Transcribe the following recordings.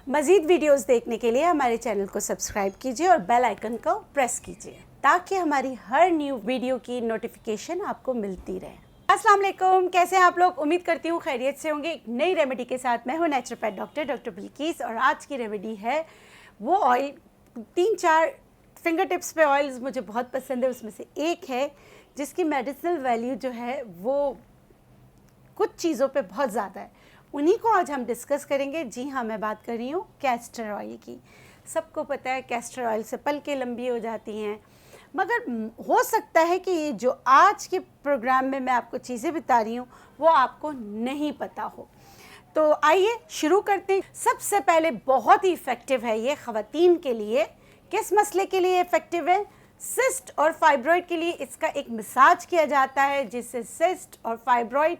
मज़ीद वीडियोस देखने के लिए हमारे चैनल को सब्सक्राइब कीजिए और बेल आइकन को प्रेस कीजिए ताकि हमारी हर न्यू वीडियो की नोटिफिकेशन आपको मिलती रहे। अस्सलाम वालेकुम, कैसे हैं आप लोग? उम्मीद करती हूँ खैरियत से होंगे। एक नई रेमेडी के साथ मैं हूँ नेचुरोपैथ डॉक्टर बिल्किस और आज की रेमेडी है वो ऑयल। 3-4 फिंगर टिप्स पे ऑयल्स मुझे बहुत पसंद है, उसमें से एक है जिसकी मेडिसिनल वैल्यू जो है वो कुछ चीज़ों पे बहुत ज़्यादा है। उन्हीं को आज हम डिस्कस करेंगे। जी हाँ, मैं बात कर रही हूँ कैस्टर ऑयल की। सबको पता है कैस्टर ऑयल से पलकें लंबी हो जाती हैं, मगर हो सकता है कि ये जो आज के प्रोग्राम में मैं आपको चीज़ें बता रही हूँ वो आपको नहीं पता हो। तो आइए शुरू करते हैं। सबसे पहले बहुत ही इफ़ेक्टिव है ये ख़वातीन के लिए। किस मसले के लिए इफ़ेक्टिव है? सिस्ट और फाइब्रॉइड के लिए इसका एक मसाज किया जाता है जिससे सिस्ट और फाइब्रॉइड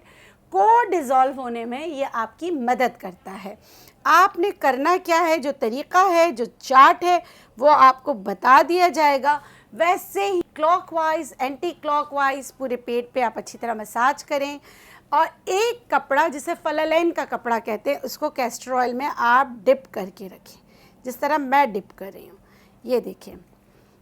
को डिज़ोल्व होने में ये आपकी मदद करता है। आपने करना क्या है, जो तरीक़ा है, जो चार्ट है वो आपको बता दिया जाएगा। वैसे ही क्लॉकवाइज एंटी क्लॉकवाइज पूरे पेट पे आप अच्छी तरह मसाज करें और एक कपड़ा जिसे फलालैन का कपड़ा कहते हैं उसको कैस्टर ऑयल में आप डिप करके रखें, जिस तरह मैं डिप कर रही हूँ। ये देखें,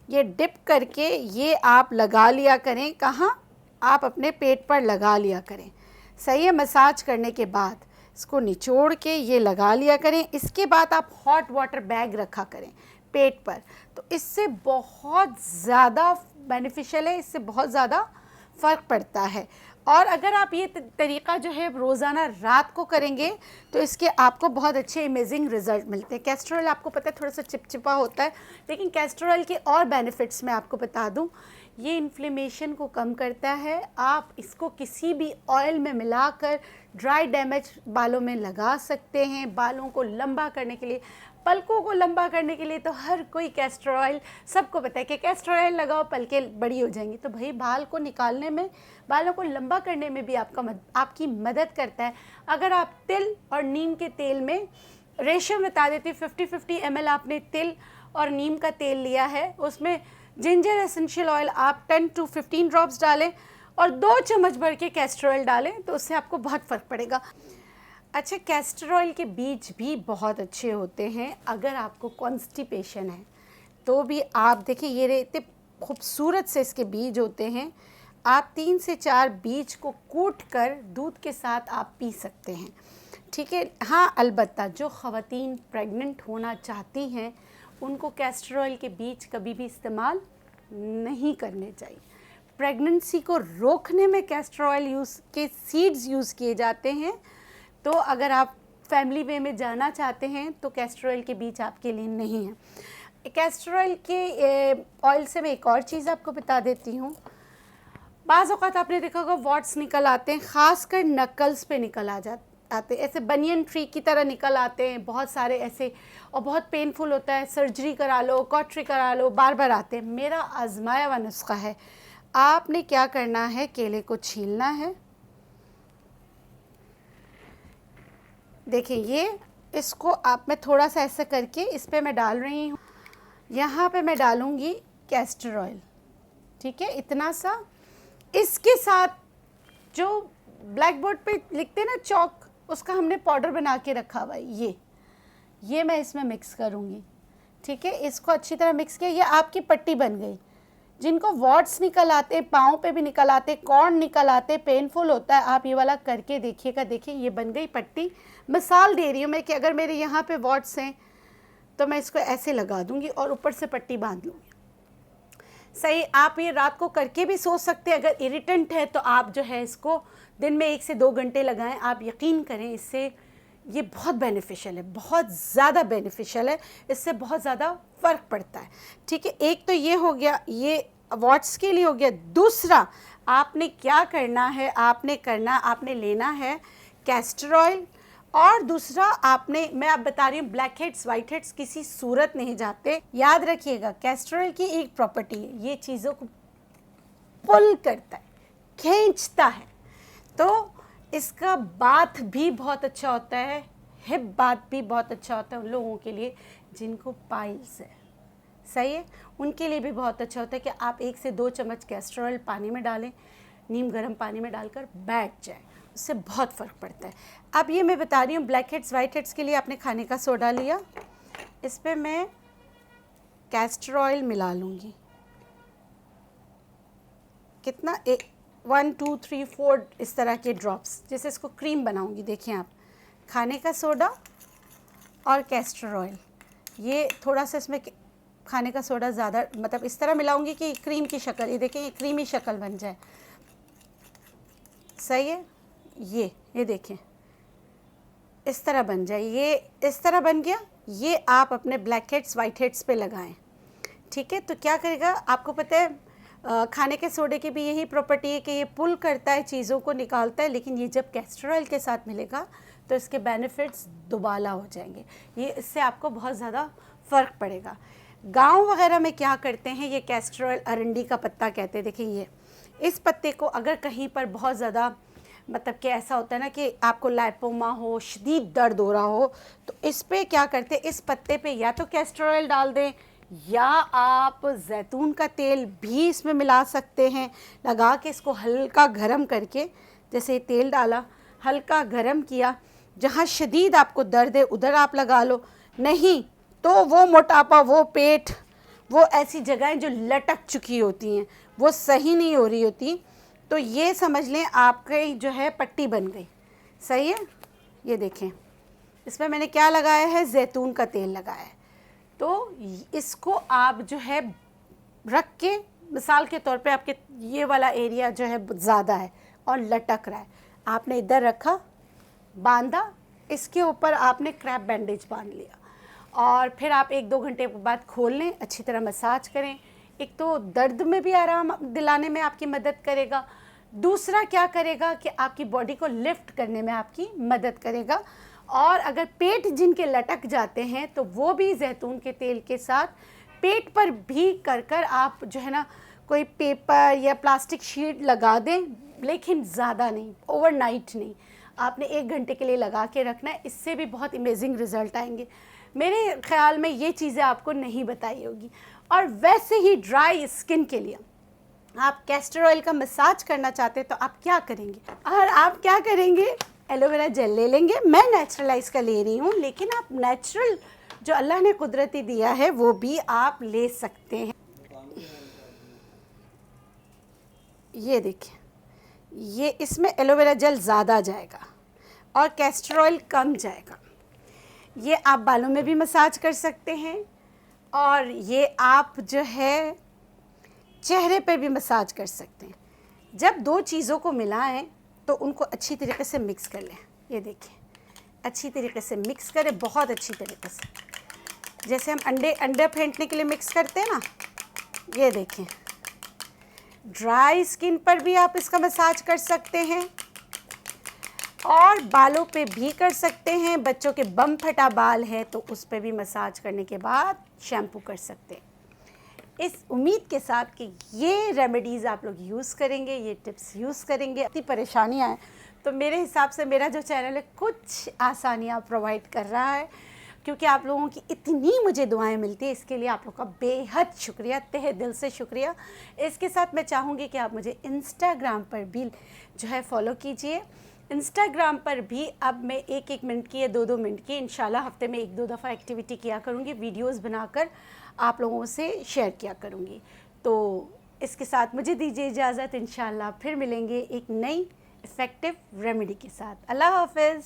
ये डिप करके ये आप लगा लिया करें। कहाँ? आप अपने पेट पर लगा लिया करें। सही है। मसाज करने के बाद इसको निचोड़ के ये लगा लिया करें। इसके बाद आप हॉट वाटर बैग रखा करें पेट पर, तो इससे बहुत ज़्यादा बेनिफिशियल है, इससे बहुत ज़्यादा फ़र्क पड़ता है। और अगर आप ये तरीक़ा जो है रोज़ाना रात को करेंगे तो इसके आपको बहुत अच्छे अमेजिंग रिज़ल्ट मिलते हैं। कैस्टर ऑयल आपको पता है थोड़ा सा चिपचिपा होता है, लेकिन कैस्टर ऑयल के और बेनिफिट्स मैं आपको बता दूं। ये इन्फ्लेमेशन को कम करता है। आप इसको किसी भी ऑयल में मिलाकर ड्राई डैमेज बालों में लगा सकते हैं। बालों को लंबा करने के लिए, पलकों को लंबा करने के लिए तो हर कोई कैस्टर ऑयल, सबको पता है कि कैस्टर ऑयल लगाओ पलकें बड़ी हो जाएंगी। तो भाई बाल को निकालने में, बालों को लंबा करने में भी आपकी मदद करता है। अगर आप तिल और नीम के तेल में रेशो बता देती, 50-50 ml आपने तिल और नीम का तेल लिया है, उसमें जिंजर एसेंशियल ऑयल आप 10 to 15 ड्रॉप्स डालें और 2 चम्मच भर के कैस्टर ऑयल डालें तो उससे आपको बहुत फ़र्क पड़ेगा। अच्छा, कैस्टर ऑयल के बीज भी बहुत अच्छे होते हैं। अगर आपको कॉन्स्टिपेशन है तो भी आप देखिए, ये इतने खूबसूरत से इसके बीज होते हैं। आप 3 से 4 बीज को कूट कर दूध के साथ आप पी सकते हैं। ठीक है। हाँ, अलबत्ता जो ख़वातीन प्रेग्नेंट होना चाहती हैं उनको कैस्टर ऑयल के बीज कभी भी इस्तेमाल नहीं करने चाहिए। प्रेगनेंसी को रोकने में कैस्टर ऑयल के सीड्स यूज़ किए जाते हैं। तो अगर आप फैमिली वे में जाना चाहते हैं तो कैस्टर ऑयल के बीज आपके लिए नहीं है। कैस्टर ऑयल के ऑयल से मैं एक और चीज़ आपको बता देती हूँ। बाज़ औक़ात आपने देखा होगा वॉट्स निकल आते हैं, ख़ासकर नकल्स पे निकल आते हैं, ऐसे बनियन ट्री की तरह निकल आते हैं बहुत सारे ऐसे, और बहुत पेनफुल होता है। सर्जरी करा लो, कॉटरी करा लो, बार बार आते हैं। मेरा आजमाया हुआ नुस्खा है। आपने क्या करना है, केले को छीलना है। देखिए ये, इसको आप, मैं थोड़ा सा ऐसा करके इस पर मैं डाल रही हूँ। यहाँ पे मैं डालूँगी कैस्टर ऑयल। ठीक है, इतना सा। इसके साथ जो ब्लैक बोर्ड पे लिखते हैं ना चौक, उसका हमने पाउडर बना के रखा हुआ है, ये मैं इसमें मिक्स करूँगी। ठीक है, इसको अच्छी तरह मिक्स किया। ये आपकी पट्टी बन गई। जिनको वॉट्स निकल आते, पाँव पे भी निकल आते, कॉर्न निकल आते, पेनफुल होता है, आप ये वाला करके देखिएगा। देखिए ये बन गई पट्टी। मिसाल दे रही हूँ मैं कि अगर मेरे यहाँ पे वॉट्स हैं तो मैं इसको ऐसे लगा दूँगी और ऊपर से पट्टी बांध लूँगी। सही। आप ये रात को करके भी सो सकते हैं। अगर इरिटेंट है तो आप जो है इसको दिन में 1 से 2 घंटे लगाएं। आप यकीन करें, इससे ये बहुत बेनिफिशियल है, बहुत ज़्यादा बेनिफिशियल है। इससे बहुत ज़्यादा फ़र्क पड़ता है। ठीक है, एक तो ये हो गया, ये वॉट्स के लिए हो गया। दूसरा, आपने क्या करना है, आपने लेना है कैस्टर ऑयल। और दूसरा आपने, मैं आप बता रही हूँ, ब्लैक हेड्स वाइट हेड्स किसी सूरत नहीं जाते। याद रखिएगा, कैस्टर ऑयल की एक प्रॉपर्टी है, ये चीज़ों को पुल करता है, खींचता है। तो इसका बाथ भी बहुत अच्छा होता है, हिप बाथ भी बहुत अच्छा होता है उन लोगों के लिए जिनको पाइल्स है। सही है, उनके लिए भी बहुत अच्छा होता है कि आप 1 से 2 चम्मच कैस्टर ऑयल पानी में डालें, नीम गर्म पानी में डालकर बैठ जाए। उससे बहुत फ़र्क पड़ता है। अब ये मैं बता रही हूँ ब्लैक हेड्स वाइट हेड्स के लिए आपने खाने का सोडा लिया, इस पर मैं कैस्टर ऑयल मिला लूँगी। कितना 1 2 3 4 इस तरह के ड्रॉप्स, जैसे इसको क्रीम बनाऊँगी। देखिए आप, खाने का सोडा और कैस्टर ऑयल, ये थोड़ा सा इसमें खाने का सोडा ज़्यादा, मतलब इस तरह मिलाऊंगी कि क्रीम की शक्ल, ये देखें ये क्रीमी शक्ल बन जाए। सही है, ये देखें इस तरह बन जाए, ये इस तरह बन गया। ये आप अपने ब्लैक हेड्स वाइट हेड्स पे लगाएं, ठीक है। तो क्या करेगा, आपको पता है खाने के सोडे की भी यही प्रॉपर्टी है कि ये पुल करता है, चीज़ों को निकालता है, लेकिन ये जब कैस्टर ऑयल के साथ मिलेगा तो इसके बेनिफिट्स दुबाला हो जाएंगे। ये इससे आपको बहुत ज़्यादा फ़र्क पड़ेगा। गांव वगैरह में क्या करते हैं, ये कैस्टर ऑयल अरंडी का पत्ता कहते हैं। देखिए ये, इस पत्ते को अगर कहीं पर बहुत ज़्यादा, मतलब कि ऐसा होता है ना कि आपको लाइपोमा हो, शदीद दर्द हो रहा हो, तो इस पे क्या करते हैं, इस पत्ते पे या तो कैस्टर ऑयल डाल दें या आप जैतून का तेल भी इसमें मिला सकते हैं। लगा के इसको हल्का गरम करके, जैसे तेल डाला, हल्का गरम किया, जहाँ शदीद आपको दर्द है उधर आप लगा लो। नहीं तो वो मोटापा, वो पेट, वो ऐसी जगहें जो लटक चुकी होती हैं, वो सही नहीं हो रही होती, तो ये समझ लें आपकी जो है पट्टी बन गई। सही है, ये देखें इसमें मैंने क्या लगाया है, जैतून का तेल लगाया है। तो इसको आप जो है रख के, मिसाल के तौर पे आपके ये वाला एरिया जो है ज़्यादा है और लटक रहा है, आपने इधर रखा, बांधा, इसके ऊपर आपने क्रैप बैंडेज बांध लिया और फिर आप 1-2 घंटे के बाद खोल लें, अच्छी तरह मसाज करें। एक तो दर्द में भी आराम दिलाने में आपकी मदद करेगा, दूसरा क्या करेगा कि आपकी बॉडी को लिफ्ट करने में आपकी मदद करेगा। और अगर पेट जिनके लटक जाते हैं तो वो भी जैतून के तेल के साथ पेट पर भी कर आप जो है ना, कोई पेपर या प्लास्टिक शीट लगा दें, लेकिन ज़्यादा नहीं, ओवरनाइट नहीं, आपने 1 घंटे के लिए लगा के रखना है। इससे भी बहुत अमेजिंग रिज़ल्ट आएंगे। मेरे ख़्याल में ये चीज़ें आपको नहीं बताई होगी। और वैसे ही ड्राई स्किन के लिए आप कैस्टर ऑयल का मसाज करना चाहते हैं तो आप क्या करेंगे, और आप क्या करेंगे, एलोवेरा जेल ले लेंगे। मैं नेचुरलाइज का ले रही हूँ, लेकिन आप नेचुरल जो अल्लाह ने कुदरती दिया है वो भी आप ले सकते हैं। ये देखिए, ये इसमें एलोवेरा जेल ज़्यादा जाएगा और कैस्टर ऑयल कम जाएगा। ये आप बालों में भी मसाज कर सकते हैं और ये आप जो है चेहरे पे भी मसाज कर सकते हैं। जब 2 चीज़ों को मिलाएं तो उनको अच्छी तरीके से मिक्स कर लें। ये देखिए, अच्छी तरीके से मिक्स करें, बहुत अच्छी तरीके से, जैसे हम अंडे फेंटने के लिए मिक्स करते हैं ना। ये देखें, ड्राई स्किन पर भी आप इसका मसाज कर सकते हैं और बालों पे भी कर सकते हैं। बच्चों के बम फटा बाल है तो उस पे भी मसाज करने के बाद शैम्पू कर सकते हैं। इस उम्मीद के साथ कि ये रेमेडीज़ आप लोग यूज़ करेंगे, ये टिप्स यूज़ करेंगे। इतनी परेशानियाँ हैं तो मेरे हिसाब से मेरा जो चैनल है कुछ आसानियाँ प्रोवाइड कर रहा है, क्योंकि आप लोगों की इतनी मुझे दुआएं मिलती है। इसके लिए आप लोगों का बेहद शुक्रिया, तहे दिल से शुक्रिया। इसके साथ मैं चाहूँगी कि आप मुझे इंस्टाग्राम पर भी जो है फॉलो कीजिए। इंस्टाग्राम पर भी अब मैं 1-1 मिनट की या 2-2 मिनट की इंशाल्लाह हफ्ते में 1-2 दफ़ा एक्टिविटी किया करूँगी, वीडियोस बनाकर आप लोगों से शेयर किया करूँगी। तो इसके साथ मुझे दीजिए इजाज़त, इंशाल्लाह फिर मिलेंगे एक नई इफ़ेक्टिव रेमेडी के साथ। अल्लाह हाफ़िज़।